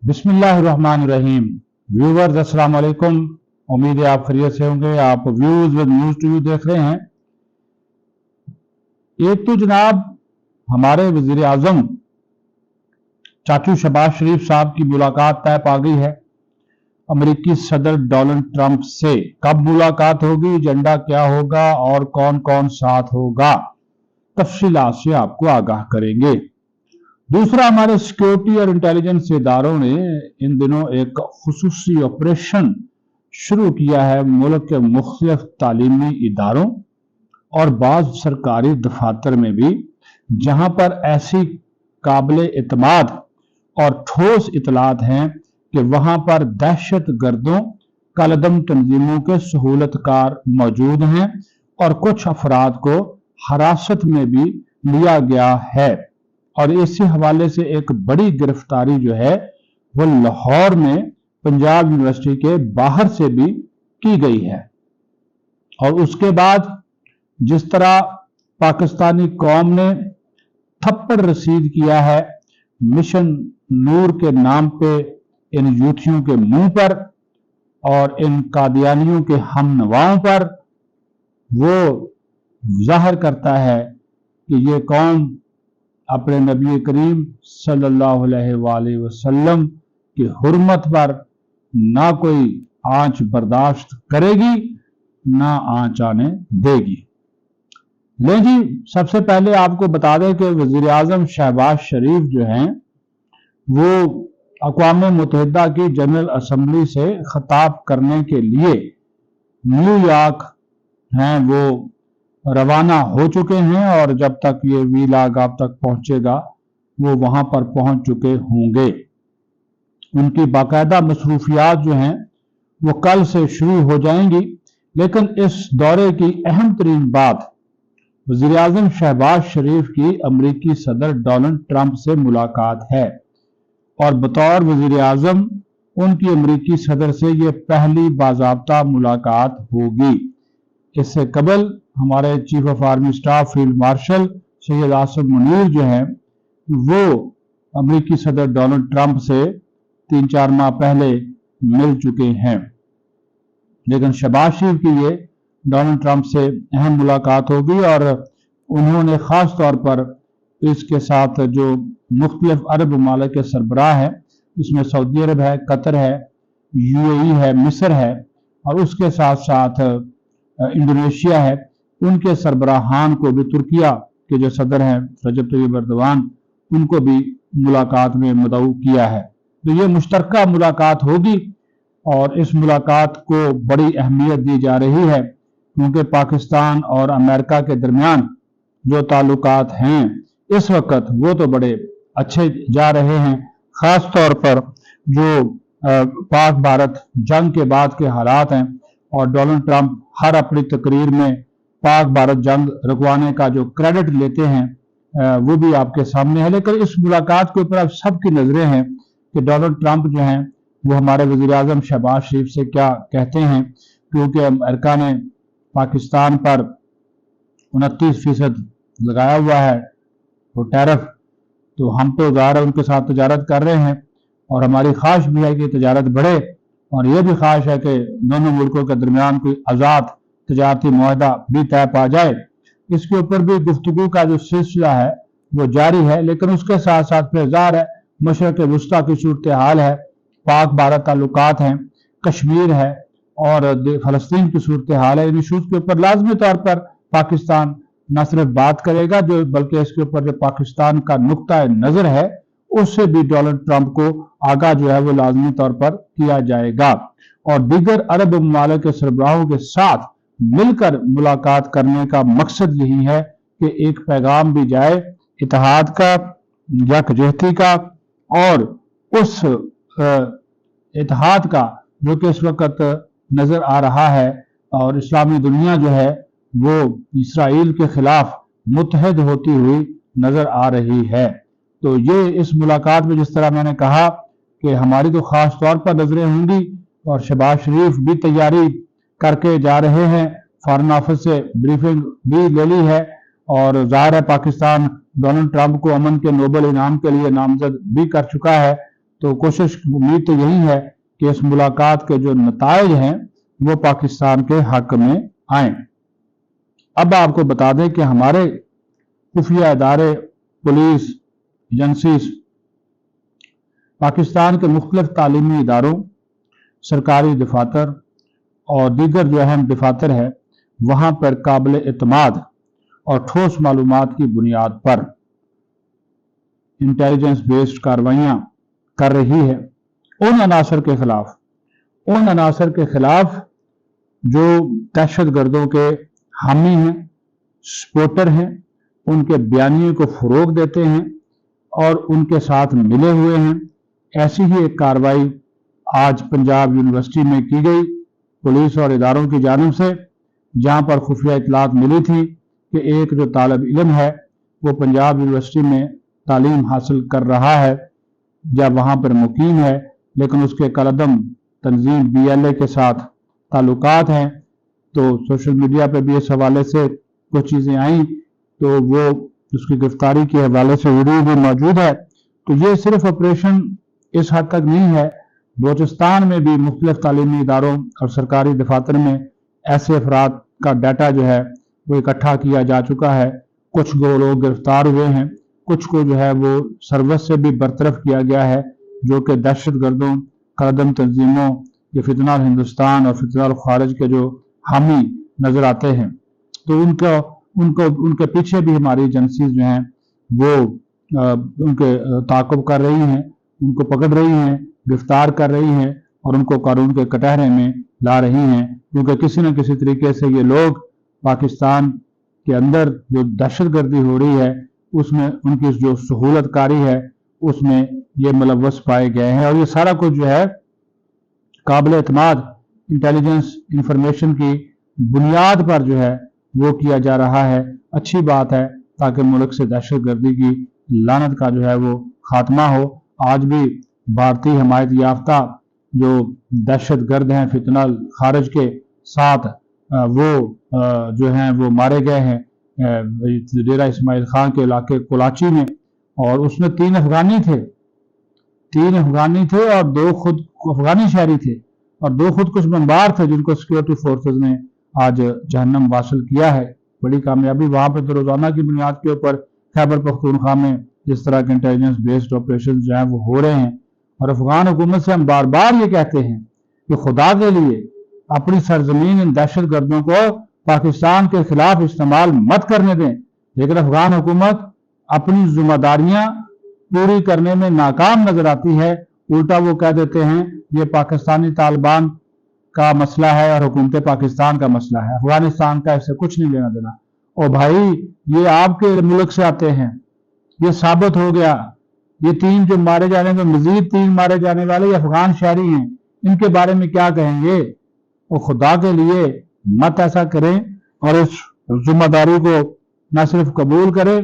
बिस्मिल्लाहिर्रहमानिर्रहीम। व्यूवर्स अस्सलाम वालेकुम। उम्मीद है आप खैरियत से होंगे। आप व्यूज विद न्यूज टीवी देख रहे हैं। एक तो जनाब हमारे वजीर आजम चाचू शहबाज शरीफ साहब की मुलाकात तय पा गई है अमेरिकी सदर डोनाल्ड ट्रंप से। कब मुलाकात होगी, एजेंडा क्या होगा और कौन कौन साथ होगा, तफसीलात से आपको आगाह करेंगे। दूसरा, हमारे सिक्योरिटी और इंटेलिजेंस इदारों ने इन दिनों एक खुसूसी ऑपरेशन शुरू किया है मुल्क के मुख्तलिफ तालीमी इदारों और बाज़ सरकारी दफातर में भी, जहां पर ऐसी काबिल एतमाद और ठोस इतलात हैं कि वहां पर दहशत गर्दों कालदम तंजीमों के सहूलतकार मौजूद हैं और कुछ अफराद को हिरासत में भी लिया गया है। और इसी हवाले से एक बड़ी गिरफ्तारी जो है वो लाहौर में पंजाब यूनिवर्सिटी के बाहर से भी की गई है। और उसके बाद जिस तरह पाकिस्तानी कौम ने थप्पड़ रसीद किया है मिशन नूर के नाम पे इन यूथियों के मुंह पर और इन कादियानियों के हमनवाओं पर, वो जाहिर करता है कि ये कौम अपने नबी करीम सल्लल्लाहु अलैहि वसल्लम की हुर्मत पर ना कोई आंच बर्दाश्त करेगी ना आंच आने देगी। ले जी, सबसे पहले आपको बता दें कि वजीर आजम शहबाज शरीफ जो हैं वो अक़वाम मुत्तहिदा की जनरल असम्बली से खिताब करने के लिए न्यूयॉर्क हैं वो रवाना हो चुके हैं और जब तक ये वीलाग आप तक पहुंचेगा वो वहां पर पहुंच चुके होंगे। उनकी बाकायदा मसरूफियात जो हैं वो कल से शुरू हो जाएंगी। लेकिन इस दौरे की अहम तरीन बात वज़ीर आज़म शहबाज शरीफ की अमरीकी सदर डोनाल्ड ट्रंप से मुलाकात है और बतौर वज़ीर आज़म उनकी अमरीकी सदर से ये पहली बाज़ाब्ता मुलाकात होगी। इससे कबल हमारे chief of army staff field marshal Syed Asim Munir जो हैं वो अमरीकी सदर डोनाल्ड ट्रंप से 3-4 माह पहले मिल चुके हैं। लेकिन शहबाज शरीफ की ये डोनाल्ड ट्रंप से अहम मुलाकात होगी और उन्होंने ख़ास तौर पर इसके साथ जो मुख्तलिफ अरब ममालिक के सरबराह हैं, इसमें सऊदी अरब है, कतर है, UAE है, मिस्र है और उसके साथ साथ इंडोनेशिया है, उनके सरबराहान को भी, तुर्किया के जो सदर हैं रजब तय्यब एर्दोगान, उनको भी मुलाकात में मदऊ किया है। तो ये मुश्तरका मुलाकात होगी और इस मुलाकात को बड़ी अहमियत दी जा रही है क्योंकि पाकिस्तान और अमेरिका के दरमियान जो ताल्लुकात हैं इस वक्त वो तो बड़े अच्छे जा रहे हैं। ख़ास तौर पर जो पाक भारत जंग के बाद के हालात हैं और डोनाल्ड ट्रंप हर अपनी तकरीर में पाक भारत जंग रुकवाने का जो क्रेडिट लेते हैं वो भी आपके सामने है। लेकिन इस मुलाकात के ऊपर अब सबकी नजरें हैं कि डोनाल्ड ट्रंप जो हैं वो हमारे वज़ीर आज़म शहबाज शरीफ से क्या कहते हैं, क्योंकि अमेरिका ने पाकिस्तान पर 29% लगाया हुआ है तो टैरिफ, तो हम तो ज़ाहिर है उनके साथ तजारत कर रहे हैं और हमारी ख्वाहिश भी है कि तजारत बढ़े और ये भी ख्वाहिश है कि दोनों मुल्कों के दरमियान कोई आज़ाद तजारती मुआहदा भी तय पा जाए। इसके ऊपर भी गुफ्तगू का जो सिलसिला है वो जारी है। लेकिन उसके साथ साथ फिर ज़ाहिर है मशरक़ वुस्ता की सूरत हाल है, पाक भारत ताल्लुकात हैं, कश्मीर है और फ़लस्तीन की सूरत हाल है। इन इशूज़ के ऊपर लाजमी तौर पर पाकिस्तान न सिर्फ बात करेगा जो बल्कि इसके ऊपर जो पाकिस्तान का नुक्ता नज़र है उससे भी डोनाल्ड ट्रंप को आगाह जो है वो लाजमी तौर पर किया जाएगा और दीगर अरब ममालिक के सरबराहों के साथ मिलकर मुलाकात करने का मकसद यही है कि एक पैगाम भी जाए इत्तेहाद का, यकजहती का और उस इत्तेहाद का जो कि इस वक्त नजर आ रहा है और इस्लामी दुनिया जो है वो इसराइल के खिलाफ मुत्तहद होती हुई नजर आ रही है। तो ये इस मुलाकात में जिस तरह मैंने कहा कि हमारी तो खास तौर पर नजरें होंगी और शहबाज शरीफ भी तैयारी करके जा रहे हैं, फॉरेन ऑफिस से ब्रीफिंग भी ले ली है और जाहिर है पाकिस्तान डोनाल्ड ट्रंप को अमन के नोबल इनाम के लिए नामजद भी कर चुका है। तो कोशिश उम्मीद तो यही है कि इस मुलाकात के जो नताइज हैं वो पाकिस्तान के हक में आए। अब आपको बता दें कि हमारे खुफिया इदारे, पुलिस एजेंसीज पाकिस्तान के मुख्तलिफ तालीमी इदारों, सरकारी दफातर और दीगर जो अहम दफातर है वहाँ पर काबिल एतमाद और ठोस मालूमात की बुनियाद पर इंटेलिजेंस बेस्ड कार्रवाइयाँ कर रही है उन अनासर के खिलाफ जो दहशत गर्दों के हामी हैं, सपोर्टर हैं, उनके बयानियों को फ़रोग देते हैं और उनके साथ मिले हुए हैं। ऐसी ही एक कार्रवाई आज पंजाब यूनिवर्सिटी में की गई पुलिस और इदारों की जानिब से, जहां पर खुफिया इतलात मिली थी कि एक जो तालिब इल्म है वो पंजाब यूनिवर्सिटी में तालीम हासिल कर रहा है या वहाँ पर मुकीम है, लेकिन उसके कलदम तंजीम BLA के साथ ताल्लुकात हैं। तो सोशल मीडिया पर भी इस हवाले से कुछ चीज़ें आई, तो वो उसकी गिरफ्तारी के हवाले से वीडियो भी मौजूद है। तो ये सिर्फ ऑपरेशन इस हद तक नहीं है, बलूचिस्तान में भी मुख्तलिफ तालीमी इदारों और सरकारी दफातर में ऐसे अफराद का डाटा जो है वो इकट्ठा किया जा चुका है। कुछ लोग गिरफ्तार हुए हैं, कुछ को जो है वो सर्विस से भी बरतरफ किया गया है, जो कि दहशत गर्दों, कलदम तंजीमों, ये फितनाल हिंदुस्तान और फितनाल खारिज के जो हामी नजर आते हैं। तो उनके पीछे भी हमारी एजेंसीज जो हैं वो उनके ताक़ुब कर रही हैं, उनको पकड़ रही हैं, गिरफ्तार कर रही हैं और उनको कानून के कटहरे में ला रही हैं, क्योंकि किसी न किसी तरीके से ये लोग पाकिस्तान के अंदर जो दहशतगर्दी हो रही है उसमें उनकी जो सहूलतकारी है उसमें ये मुलव्वस पाए गए हैं। और ये सारा कुछ जो है काबिल एतमाद इंटेलिजेंस इंफॉर्मेशन की बुनियाद पर जो है वो किया जा रहा है। अच्छी बात है, ताकि मुल्क से दहशतगर्दी की लानत का जो है वो खात्मा हो। आज भी भारतीय हिमायत याफ्ता जो दहशतगर्द हैं फितनाल खारिज के साथ वो जो हैं वो मारे गए हैं डेरा इस्माइल खान के इलाके कोलाची में, और उसमें 3 अफगानी थे और 2 खुद अफगानी शहरी थे और 2 खुदकुश बमबार थे, जिनको सिक्योरिटी फोर्सेज ने आज जहन्नम वासिल किया है। बड़ी कामयाबी। वहाँ पर तो रोजाना की बुनियाद के ऊपर खैबर पख्तूनख्वा में इस तरह के इंटेलिजेंस बेस्ड ऑपरेशन जो हैं वो हो रहे हैं। और अफगान हुकूमत से हम बार बार ये कहते हैं कि खुदा के लिए अपनी सरजमीन इन दहशत गर्दों को पाकिस्तान के खिलाफ इस्तेमाल मत करने दें, लेकिन अफगान हुकूमत अपनी जिम्मेदारियां पूरी करने में नाकाम नजर आती है। उल्टा वो कह देते हैं ये पाकिस्तानी तालिबान का मसला है और हुकूमत पाकिस्तान का मसला है, अफगानिस्तान का इससे कुछ नहीं लेना देना। और भाई ये आपके मुल्क से आते हैं, ये साबित हो गया। ये 3 जो मारे जाने में मजीद 3 मारे जाने वाले अफगान शहरी हैं, इनके बारे में क्या कहेंगे? और खुदा के लिए मत ऐसा करें और इस जिम्मेदारी को न सिर्फ कबूल करें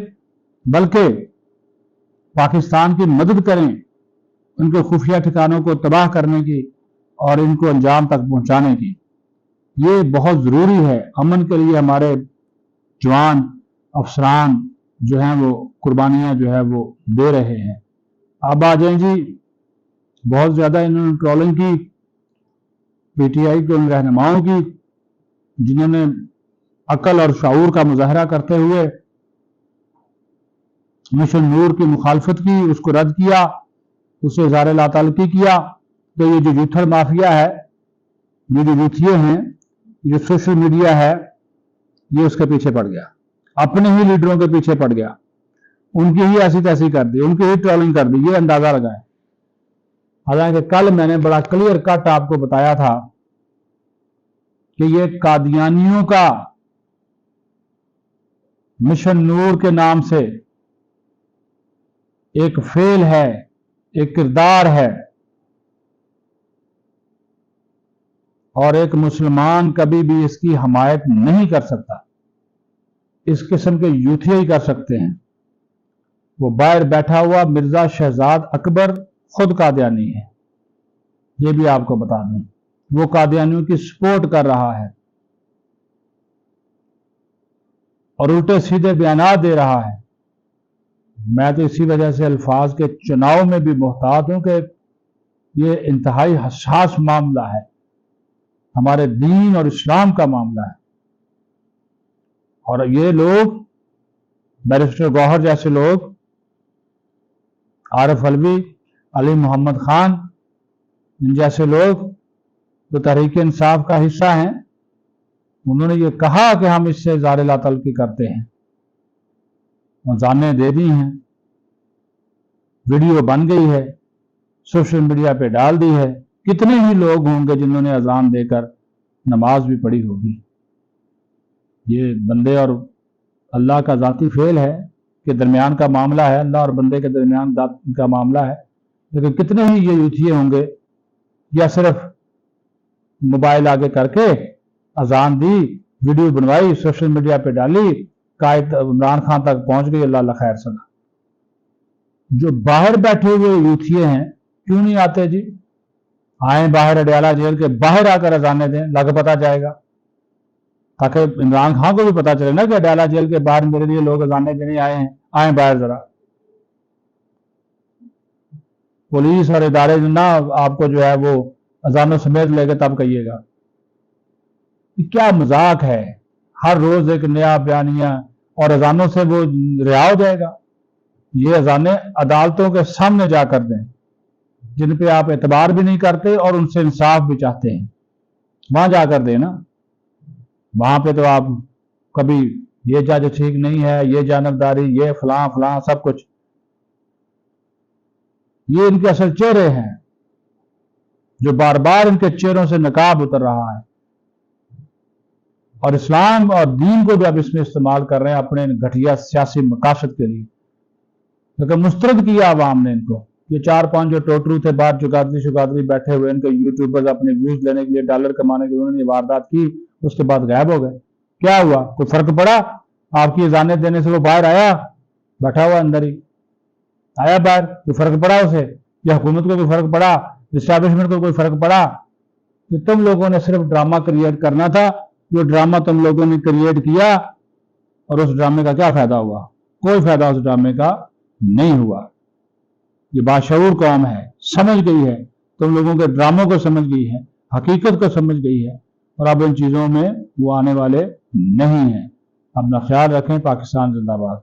बल्कि पाकिस्तान की मदद करें उनके खुफिया ठिकानों को तबाह करने की और इनको अंजाम तक पहुंचाने की। ये बहुत जरूरी है। अमन के लिए हमारे जवान अफसरान जो हैं वो कुर्बानियां जो है वो दे रहे हैं। अब आ जाएं जी, बहुत ज्यादा इन्होंने ट्रोलिंग की PTI के उन रहनुमाओं की जिन्होंने अकल और शऊर का मुजाहरा करते हुए मिशन नूर की मुखालफत की, उसको रद्द किया, उसे इज़हार लाताल्लुकी किया। तो ये जो यूथर माफिया है, ये जो यूथिये हैं, ये सोशल मीडिया है, ये उसके पीछे पड़ गया, अपने ही लीडरों के पीछे पड़ गया, उनकी ही ऐसी तैसी कर दी, उनकी ही ट्रोलिंग कर दी। ये अंदाजा लगाए। हालांकि कल मैंने बड़ा क्लियर कट आपको बताया था कि ये कादियानियों का मिशन नूर के नाम से एक फेल है, एक किरदार है, और एक मुसलमान कभी भी इसकी हमायत नहीं कर सकता। इस किस्म के यूथिया ही कर सकते हैं। वो बाहर बैठा हुआ मिर्जा शहजाद अकबर खुद कादियानी है, ये भी आपको बता दूं। वो कादियानियों की सपोर्ट कर रहा है और उल्टे सीधे बयानात दे रहा है। मैं तो इसी वजह से अल्फाज के चुनाव में भी मुहतात हूं कि یہ انتہائی حساس معاملہ ہے، ہمارے دین اور اسلام کا معاملہ ہے۔ اور یہ لوگ، بیرسٹر گوہر جیسے لوگ، عارف علوی، علی محمد خان، ان جیسے لوگ جو تحریک انصاف کا حصہ ہیں، انہوں نے یہ کہا کہ ہم اس سے اظہار لا تعلقی کرتے ہیں، اذانیں دے دی ہیں، ویڈیو بن گئی ہے، سوشل میڈیا پہ ڈال دی ہے۔ کتنے ہی لوگ ہوں گے جنہوں نے اذان دے کر نماز بھی پڑھی ہوگی۔ یہ بندے اور اللہ کا ذاتی فعل ہے کہ درمیان کا معاملہ ہے، اللہ اور بندے کے درمیان کا معاملہ ہے، لیکن کتنے ہی یہ یوتھیے ہوں گے یا صرف موبائل آگے کر کے اذان دی، ویڈیو بنوائی، سوشل میڈیا پہ ڈالی، قائد عمران خان تک پہنچ گئی، اللہ اللہ خیر سنا۔ جو باہر بیٹھے ہوئے یوتھیے ہیں کیوں نہیں آتے جی؟ آئیں باہر، اڈیالہ جیل کے باہر آ کر اذانیں دیں، لگ پتا جائے گا، تاکہ عمران خان کو بھی پتا چلے نا کہ اڈیالہ جیل کے باہر میرے لیے لوگ اذانیں دینے آئے ہیں، آئیں باہر ذرا۔ پولیس اور ادارے جو نا آپ کو جو ہے وہ اذانوں سمیت لے کے تب کہیے گا۔ یہ کیا مذاق ہے؟ ہر روز ایک نیا بیانیہ، اور اذانوں سے وہ رہا ہو جائے گا؟ یہ اذانیں عدالتوں کے سامنے جا کر دیں، جن پہ آپ اعتبار بھی نہیں کرتے اور ان سے انصاف بھی چاہتے ہیں، وہاں جا کر دیں نا۔ وہاں پہ تو آپ کبھی یہ جج ٹھیک نہیں ہے، یہ جانبداری، یہ فلاں فلاں سب کچھ، یہ ان کے اصل چہرے ہیں جو بار بار ان کے چہروں سے نقاب اتر رہا ہے، اور اسلام اور دین کو بھی اب اس میں استعمال کر رہے ہیں اپنے گھٹیا سیاسی مقاصد کے لیے۔ لیکن مسترد کیا عوام نے ان کو۔ یہ 4-5 جو ٹوٹرو تھے باہر چگادری بیٹھے ہوئے، ان کے یوٹیوبرز اپنے ویوز لینے کے لیے، ڈالر کمانے کے لیے، انہوں نے یہ واردات کی، اس کے بعد غائب ہو گئے۔ کیا ہوا؟ کوئی فرق پڑا؟ آپ کی اذانیں دینے سے وہ باہر آیا؟ بیٹھا ہوا اندر ہی آیا باہر؟ کوئی فرق پڑا اسے؟ یا حکومت کو کوئی فرق پڑا؟ اسٹیبلشمنٹ کو کوئی فرق پڑا؟ کہ تم لوگوں نے صرف ڈرامہ کریٹ کرنا تھا، وہ ڈرامہ تم لوگوں نے کریٹ کیا، اور اس ڈرامے کا کیا فائدہ ہوا؟ کوئی فائدہ اس ڈرامے کا نہیں ہوا۔ یہ باشعور قوم ہے، سمجھ گئی ہے، تم لوگوں کے ڈراموں کو سمجھ گئی ہے، حقیقت کو سمجھ گئی ہے، اور اب ان چیزوں میں وہ آنے والے نہیں ہیں۔ اپنا خیال رکھیں۔ پاکستان زندہ باد۔